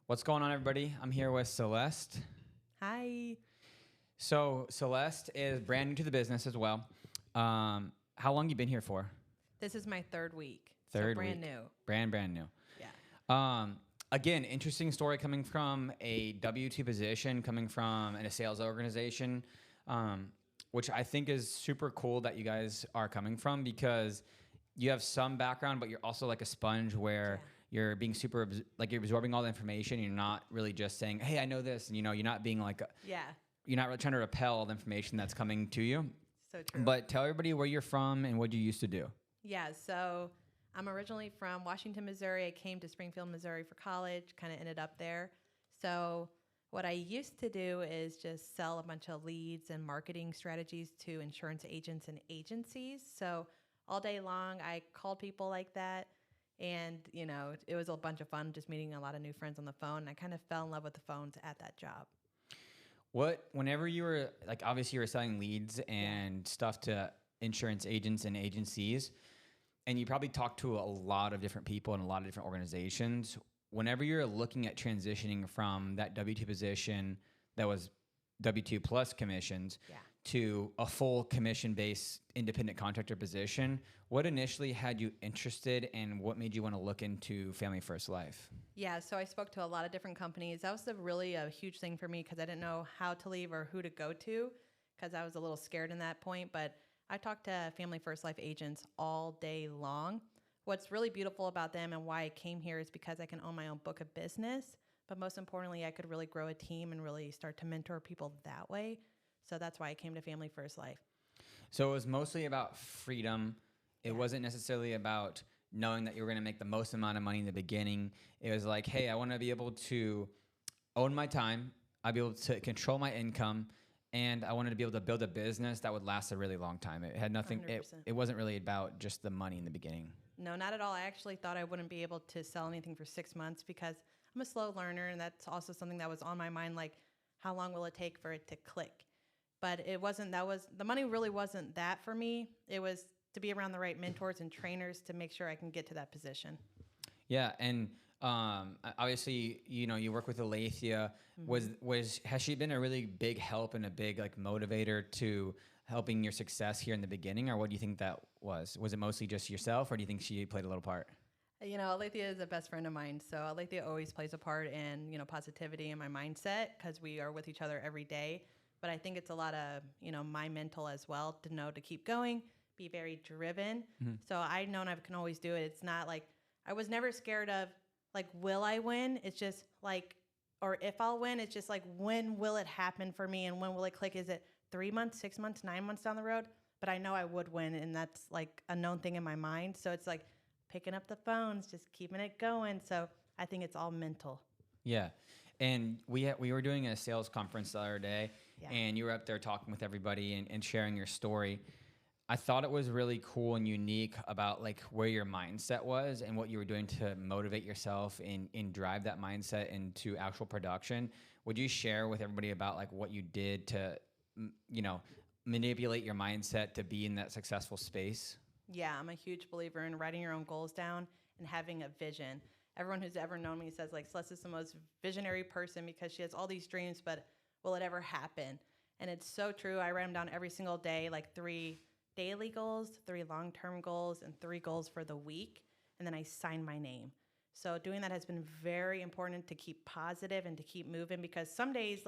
What's going on, everybody? I'm here with Celeste. Hi. So Celeste is brand new to the business as well. How long you been here for? This is my third week. Third so brand week. new. Brand new. Yeah. Again, interesting story coming from a W-2 position, coming from a sales organization, which I think is super cool that you guys are coming from because you have some background, but you're also like a sponge where you're being super, like you're absorbing all the information. You're not really just saying, hey, I know this. And, you're not being like, you're not really trying to repel all the information that's coming to you. So true. But tell everybody where you're from and what you used to do. Yeah. So I'm originally from Washington, Missouri. I came to Springfield, Missouri for college, kind of ended up there. So what I used to do is just sell a bunch of leads and marketing strategies to insurance agents and agencies. So all day long, I called people like that. And, it was a bunch of fun just meeting a lot of new friends on the phone. And I kind of fell in love with the phones at that job. Whenever you were, like, obviously you were selling leads and stuff to insurance agents and agencies, and you probably talked to a lot of different people in a lot of different organizations. Whenever you're looking at transitioning from that W-2 position that was W-2 plus commissions to a full commission-based independent contractor position, what initially had you interested and what made you want to look into Family First Life? Yeah, so I spoke to a lot of different companies. That was really a huge thing for me because I didn't know how to leave or who to go to because I was a little scared in that point. But I talked to Family First Life agents all day long. What's really beautiful about them and why I came here is because I can own my own book of business. But most importantly, I could really grow a team and really start to mentor people that way. So that's why I came to Family First Life. So it was mostly about freedom. It wasn't necessarily about knowing that you were going to make the most amount of money in the beginning. It was like, hey, I want to be able to own my time. I'd be able to control my income. And I wanted to be able to build a business that would last a really long time. It had nothing, it wasn't really about just the money in the beginning. No, not at all. I actually thought I wouldn't be able to sell anything for 6 months because I'm a slow learner. And that's also something that was on my mind. Like, how long will it take for it to click? But it wasn't, the money really wasn't that for me. It was to be around the right mentors and trainers to make sure I can get to that position. Yeah. And obviously, you work with Alethea. Has she been a really big help and a big motivator to helping your success here in the beginning, or what do you think that was? Was it mostly just yourself, or do you think she played a little part? Alethea is a best friend of mine, so Alethea always plays a part in positivity and my mindset because we are with each other every day. But I think it's a lot of my mental as well to know to keep going, be very driven. So I know I can always do it. It's not like I was never scared of will I win? It's just or if I'll win, it's just when will it happen for me and when will it click? Is it 3 months, 6 months, 9 months down the road? But I know I would win, and that's a known thing in my mind. So it's picking up the phones, just keeping it going. So I think it's all mental. Yeah. And we were doing a sales conference the other day, and you were up there talking with everybody and sharing your story. I thought it was really cool and unique about where your mindset was and what you were doing to motivate yourself and drive that mindset into actual production. Would you share with everybody about what you did to, manipulate your mindset to be in that successful space? Yeah, I'm a huge believer in writing your own goals down and having a vision. Everyone who's ever known me says Celeste is the most visionary person because she has all these dreams, but will it ever happen? And it's so true. I write them down every single day, 3 daily goals, 3 long-term goals, and 3 goals for the week. And then I sign my name. So doing that has been very important to keep positive and to keep moving because some days,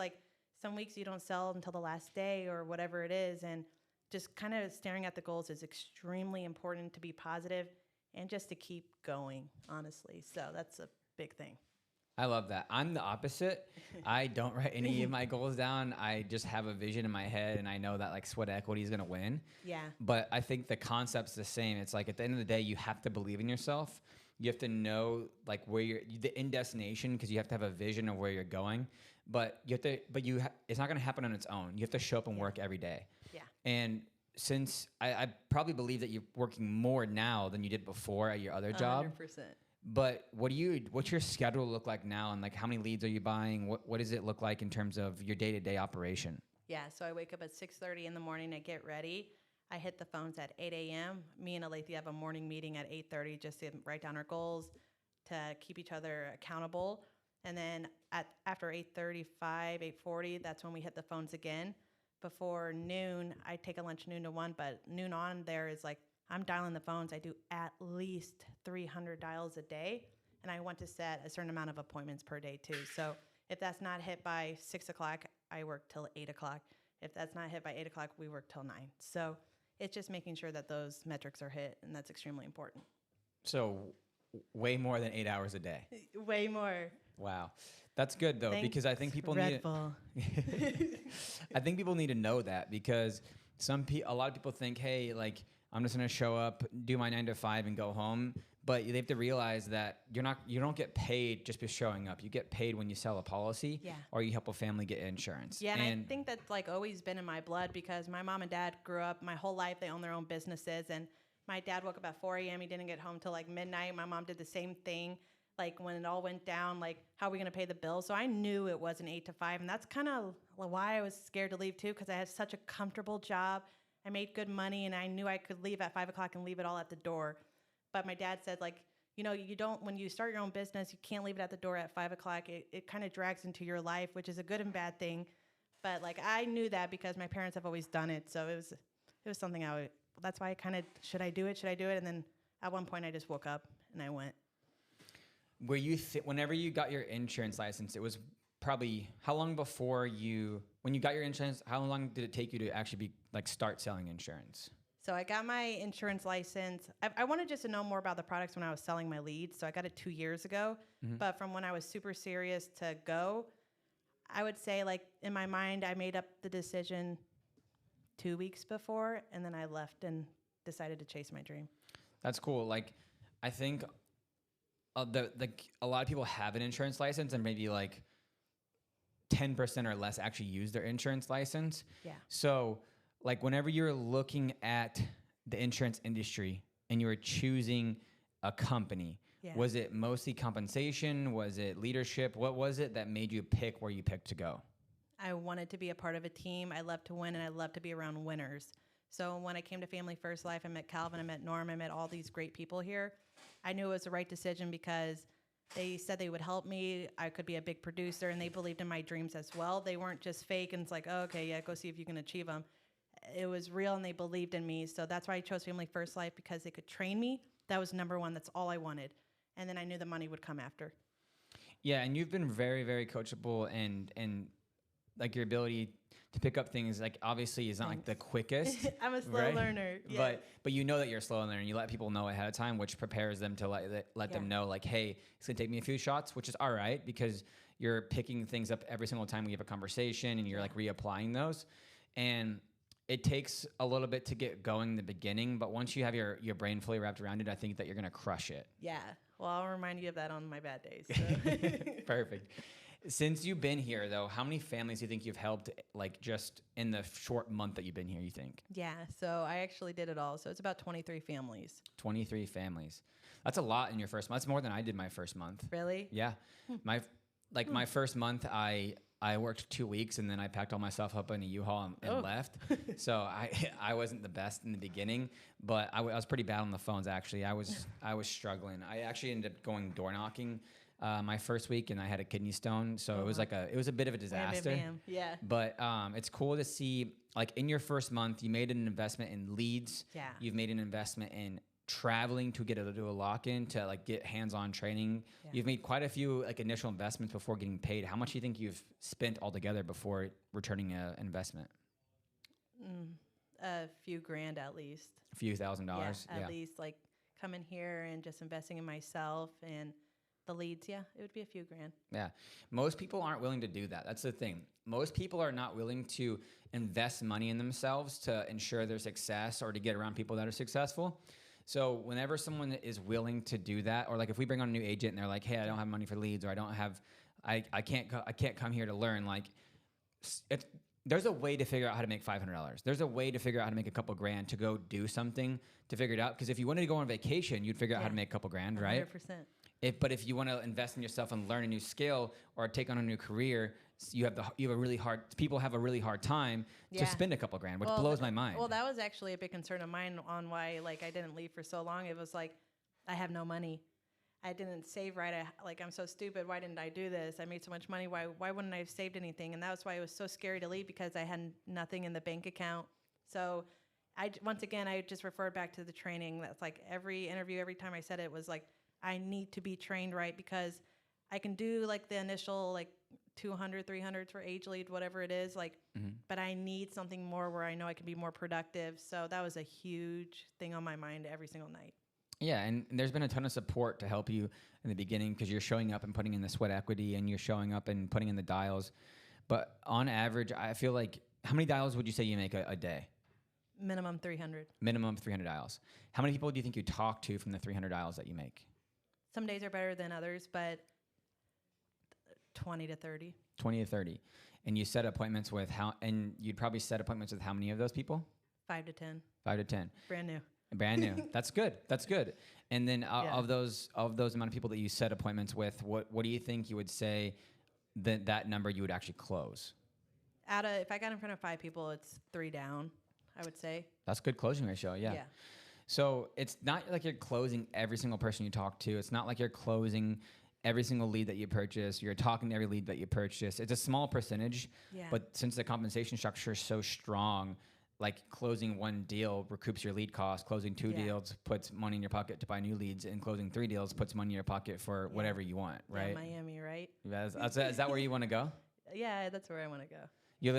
some weeks you don't sell until the last day or whatever it is. And just kind of staring at the goals is extremely important to be positive and just to keep going, honestly. So that's a big thing. I love that. I'm the opposite. I don't write any of my goals down. I just have a vision in my head, and I know that sweat equity is going to win. Yeah. But I think the concept's the same. It's at the end of the day, you have to believe in yourself. You have to know where you're the end destination because you have to have a vision of where you're going. But you have to. It's not going to happen on its own. You have to show up and work every day. Yeah. And since I probably believe that you're working more now than you did before at your other job. 100%. But what's your schedule look like now, and how many leads are you buying? What does it look like in terms of your day-to-day operation? Yeah, so I wake up at 6:30 in the morning. I get ready. I hit the phones at 8 a.m. Me and Alethea have a morning meeting at 8:30 just to write down our goals, to keep each other accountable. And then after 8:35, 8:40, that's when we hit the phones again. Before noon, I take a lunch noon to 1, but noon on there is like I'm dialing the phones. I do at least 300 dials a day, and I want to set a certain amount of appointments per day too. So if that's not hit by 6 o'clock, I work till 8 o'clock. If that's not hit by 8 o'clock, we work till 9. So it's just making sure that those metrics are hit, and that's extremely important. So way more than 8 hours a day. Way more. Wow. That's good though, because I think people Red Bull. I think people need to know that, because a lot of people think, hey, like I'm just going to show up, do my 9 to 5 and go home. But they have to realize that you don't get paid just for showing up. You get paid when you sell a policy, or you help a family get insurance. Yeah, and I think that's like always been in my blood, because my mom and dad grew up my whole life. They own their own businesses, and my dad woke up at 4 a.m. He didn't get home till like midnight. My mom did the same thing. Like when it all went down, like how are we going to pay the bills? So I knew it was an 8 to 5, and that's kind of why I was scared to leave too, because I had such a comfortable job. I made good money, and I knew I could leave at 5 o'clock and leave it all at the door. But my dad said, like, you know, when you start your own business, you can't leave it at the door at 5 o'clock. It kind of drags into your life, which is a good and bad thing. But like I knew that because my parents have always done it, so it was something that's why I kind of, should I do it? And then at one point I just woke up and I went. Were you whenever you got your insurance license, it was probably how long before when you got your insurance? How long did it take you to actually start selling insurance? So I got my insurance license. I wanted just to know more about the products when I was selling my leads. So I got it 2 years ago. Mm-hmm. But from when I was super serious to go, I would say like in my mind, I made up the decision 2 weeks before, and then I left and decided to chase my dream. That's cool. Like, I think a lot of people have an insurance license, and maybe like 10% or less actually use their insurance license. Yeah. So like whenever you're looking at the insurance industry and you were choosing a company, was it mostly compensation? Was it leadership? What was it that made you pick where you picked to go? I wanted to be a part of a team. I love to win, and I love to be around winners. So when I came to Family First Life, I met Calvin, I met Norm, I met all these great people here. I knew it was the right decision because they said they would help me. I could be a big producer, and they believed in my dreams as well. They weren't just fake and it's like, oh, okay, yeah, go see if you can achieve them. It was real, and they believed in me. So that's why I chose Family First Life, because they could train me. That was number one. That's all I wanted. And then I knew the money would come after. Yeah, and you've been very, very coachable, and like your ability to pick up things, like obviously is not like the quickest. I'm a slow learner. Yeah. But you know that you're a slow learner, and you let people know ahead of time, which prepares them to let them know like, hey, it's gonna take me a few shots, which is all right, because you're picking things up every single time we have a conversation, and you're like reapplying those. And it takes a little bit to get going in the beginning, but once you have your brain fully wrapped around it, I think that you're gonna crush it. Yeah. Well, I'll remind you of that on my bad days. So. Perfect. Since you've been here, though, how many families do you think you've helped, like, just in the short month that you've been here, you think? Yeah, so I actually did it all. So it's about 23 families. 23 families. That's a lot in your first month. That's more than I did my first month. Really? Yeah. My first month, I worked 2 weeks, and then I packed all my stuff up in a U-Haul and left. So I wasn't the best in the beginning, but I was pretty bad on the phones, actually. I was struggling. I actually ended up going door knocking my first week, and I had a kidney stone, so it was a bit of a disaster. Yeah. But it's cool to see, like, in your first month, you made an investment in leads. Yeah. You've made an investment in traveling to do a lock-in, to like get hands-on training. Yeah. You've made quite a few like initial investments before getting paid. How much do you think you've spent altogether before returning an investment? A few grand at least. A few $1,000s. Yeah, at least, like coming here and just investing in myself and the leads. Yeah, it would be a few grand. Yeah. Most people aren't willing to do that. That's the thing. Most people are not willing to invest money in themselves to ensure their success or to get around people that are successful. So whenever someone is willing to do that, or like if we bring on a new agent and they're like, hey, I don't have money for leads, or I can't come here to learn, like there's a way to figure out how to make $500. There's a way to figure out how to make a couple grand to go do something to figure it out. Because if you wanted to go on vacation, you'd figure out how to make a couple grand, right? 100%. But if you want to invest in yourself and learn a new skill or take on a new career, people have a really hard time to spend a couple grand, which blows my mind. Well, that was actually a big concern of mine on why like I didn't leave for so long. It was like I have no money. I didn't save right. I'm so stupid. Why didn't I do this? I made so much money. Why wouldn't I have saved anything? And that was why it was so scary to leave, because I had nothing in the bank account. So once again, I just referred back to the training. That's like every interview, every time I said it was like, I need to be trained right, because I can do like the initial like 200, 300 for age lead, whatever it is, like, but I need something more where I know I can be more productive. So that was a huge thing on my mind every single night. Yeah, and there's been a ton of support to help you in the beginning, because you're showing up and putting in the sweat equity, and you're showing up and putting in the dials. But on average, I feel like, how many dials would you say you make a day? Minimum 300. Minimum 300 dials. How many people do you think you talk to from the 300 dials that you make? Some days are better than others, but 20 to 30. 20 to 30. And you set appointments with and you'd probably set appointments with how many of those people? 5 to 10. 5 to 10. Brand new. Brand new. That's good. That's good. And then of those amount of people that you set appointments with, what do you think you would say that number you would actually close? If I got in front of 5 people, it's 3 down, I would say. That's good closing ratio. Yeah. So it's not like you're closing every single person you talk to. It's not like you're closing every single lead that you purchase. You're talking to every lead that you purchase. It's a small percentage, but since the compensation structure is so strong, like closing 1 deal recoups your lead cost, closing 2 deals puts money in your pocket to buy new leads, and closing 3 deals puts money in your pocket for whatever you want, right? Yeah, Miami, right? Is that where you want to go? Yeah, that's where I want to go. You're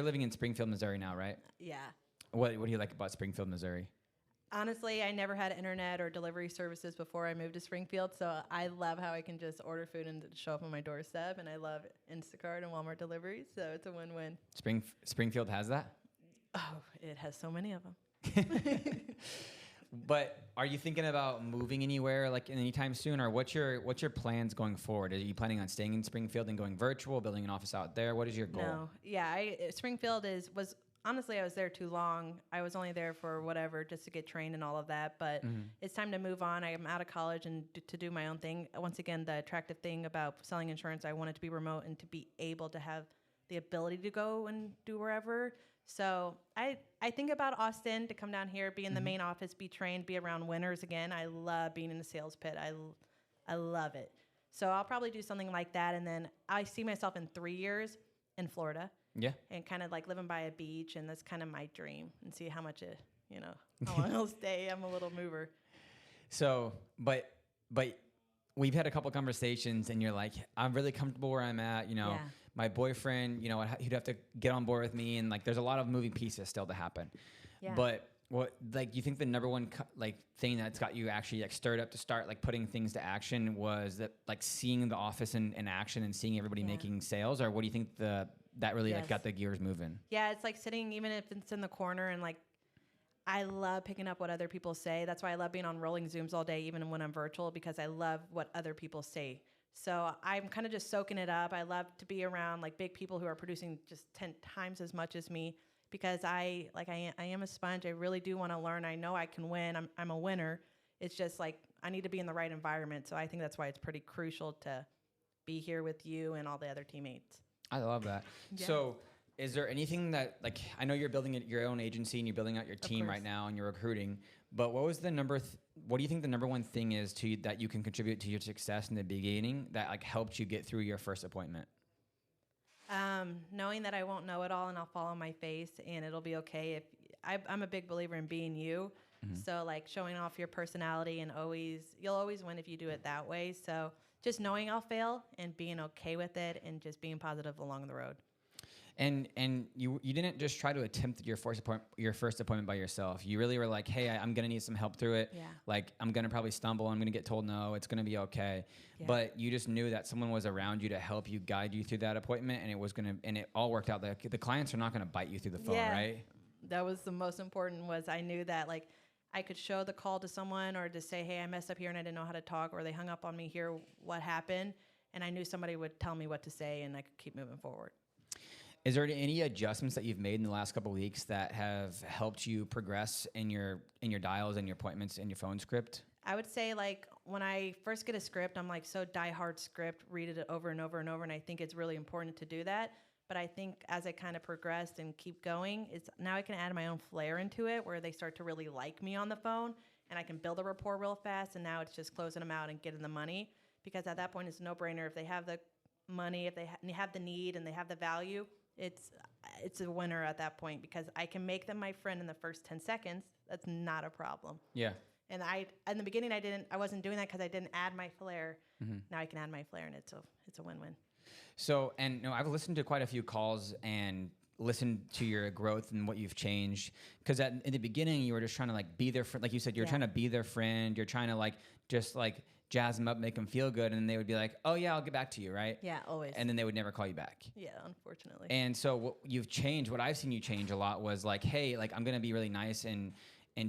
living in Springfield, Missouri now, right? Yeah. What do you like about Springfield, Missouri? Honestly, I never had internet or delivery services before I moved to Springfield, so I love how I can just order food and show up on my doorstep, and I love Instacart and Walmart deliveries, so it's a win-win. Springfield has that? Oh, it has so many of them. But are you thinking about moving anywhere like anytime soon, or what's your plans going forward? Are you planning on staying in Springfield and going virtual, building an office out there? What is your goal? No, yeah, Springfield was honestly, I was there too long. I was only there for whatever, just to get trained and all of that. But it's time to move on. I'm out of college and to do my own thing. Once again, the attractive thing about selling insurance, I wanted to be remote and to be able to have the ability to go and do wherever. So I think about Austin, to come down here, be in the main office, be trained, be around winners again. I love being in the sales pit. I love it. So I'll probably do something like that. And then I see myself in 3 years in Florida. Yeah. And kind of like living by a beach. And that's kind of my dream, and see how much how long I'll stay. I'm a little mover. So, but we've had a couple conversations, and you're like, I'm really comfortable where I'm at. My boyfriend, he'd have to get on board with me, and like, there's a lot of moving pieces still to happen. Yeah. But what, like, you think the number one thing that's got you actually like stirred up to start like putting things to action was that, like, seeing the office in action and seeing everybody making sales, or what do you think that really like got the gears moving? Yeah, it's like sitting, even if it's in the corner, and like, I love picking up what other people say. That's why I love being on rolling Zooms all day, even when I'm virtual, because I love what other people say. So I'm kind of just soaking it up. I love to be around like big people who are producing just 10 times as much as me, because I am a sponge. I really do want to learn. I know I can win. I'm a winner. It's just like I need to be in the right environment. So I think that's why it's pretty crucial to be here with you and all the other teammates. I love that. Yeah. So is there anything that, like, I know you're building your own agency and you're building out your team right now and you're recruiting, but what was the what do you think the number one thing is that you can contribute to your success in the beginning that like helped you get through your first appointment? Knowing that I won't know it all, and I'll fall on my face, and it'll be okay. If I'm a big believer in being you. So like showing off your personality, and you'll always win if you do it that way. So just knowing I'll fail and being okay with it, and just being positive along the road. And you didn't just try to attempt your first appointment by yourself. You really were like, hey, I'm going to need some help through it. Yeah. Like, I'm going to probably stumble. I'm going to get told no. It's going to be okay. Yeah. But you just knew that someone was around you to help you, guide you through that appointment, and it all worked out. The clients are not going to bite you through the phone, right? That was the most important. Was I knew that, like, I could show the call to someone, or to say, hey, I messed up here and I didn't know how to talk, or they hung up on me here, what happened? And I knew somebody would tell me what to say, and I could keep moving forward. Is there any adjustments that you've made in the last couple of weeks that have helped you progress in your dials and your appointments and your phone script? I would say, like, when I first get a script, I'm like so diehard script, read it over and over and over, and I think it's really important to do that. But I think as I kind of progressed and keep going, now I can add my own flair into it, where they start to really like me on the phone, and I can build a rapport real fast. And now it's just closing them out and getting the money, because at that point it's a no-brainer. If they have the money, if they have the need and they have the value, it's a winner at that point, because I can make them my friend in the first 10 seconds. That's not a problem. Yeah. And in the beginning, I wasn't doing that because I didn't add my flair. Now I can add my flair, and it's a win-win. So, and I've listened to quite a few calls and listened to your growth and what you've changed. Because in the beginning, you were just trying to like be their friend. Like you said, you're trying to be their friend. You're trying to like just like jazz them up, make them feel good, and they would be like, "Oh yeah, I'll get back to you," right? Yeah, always. And then they would never call you back. Yeah, unfortunately. And so what you've changed, what I've seen you change a lot was like, hey, like I'm gonna be really nice and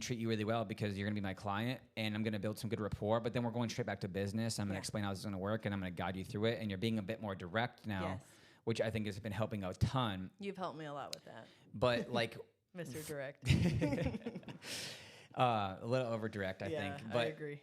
treat you really well because you're gonna be my client, and I'm gonna build some good rapport. But then we're going straight back to business. I'm gonna explain how this is gonna work, and I'm gonna guide you through it. And you're being a bit more direct now, which I think has been helping a ton. You've helped me a lot with that. But like, Mr. Direct. A little over direct, I think. But I agree.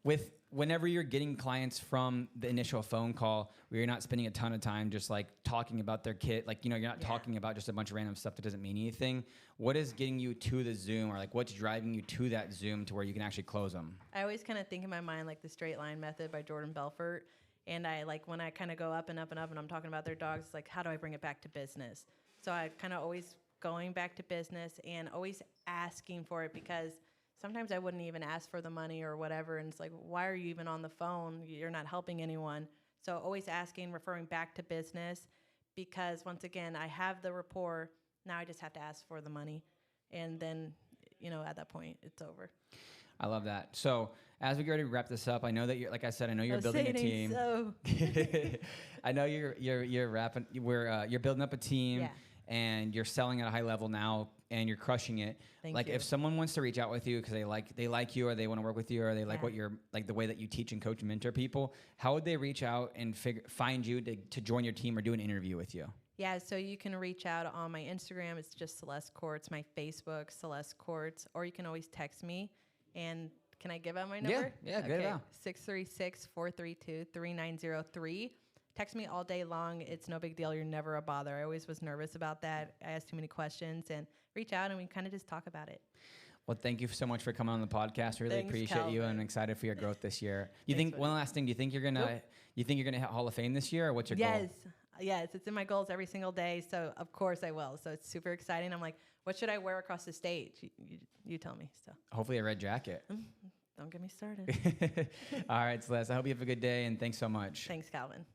With whenever you're getting clients from the initial phone call, where you're not spending a ton of time just like talking about their kid, like, you know, you're not talking about just a bunch of random stuff that doesn't mean anything. What is getting you to the Zoom, or like what's driving you to that Zoom to where you can actually close them? I always kind of think in my mind like the straight line method by Jordan Belfort. And I like when I kind of go up and up and up and I'm talking about their dogs, it's like, how do I bring it back to business? So I kind of always going back to business and always asking for it, because sometimes I wouldn't even ask for the money or whatever. And it's like, why are you even on the phone? You're not helping anyone. So always asking, referring back to business, because once again, I have the rapport. Now I just have to ask for the money. And then, you know, at that point, it's over. I love that. So as we get ready to wrap this up, I know that you're, like I said, I know you're building a team. So. I know you're building up a team, and you're selling at a high level now, and you're crushing it. Thank you. If someone wants to reach out with you because they like you, or they want to work with you, or they like what you're like the way that you teach and coach and mentor people, how would they reach out and find you to join your team or do an interview with you? Yeah, so you can reach out on my Instagram. It's just Celeste Koritz. My Facebook, Celeste Koritz. Or you can always text me. And can I give out my number? Yeah, give it out. 636-432-3903. Text me all day long. It's no big deal. You're never a bother. I always was nervous about that. I asked too many questions, and reach out and we kind of just talk about it. Well, thank you so much for coming on the podcast. Really appreciate you, and I'm excited for your growth this year. One last thing? Do you think you're gonna hit Hall of Fame this year, or what's your goal? Yes, it's in my goals every single day. So of course I will. So it's super exciting. I'm like, what should I wear across the stage? You tell me. So hopefully a red jacket. Don't get me started. All right, Celeste. I hope you have a good day, and thanks so much. Thanks, Calvin.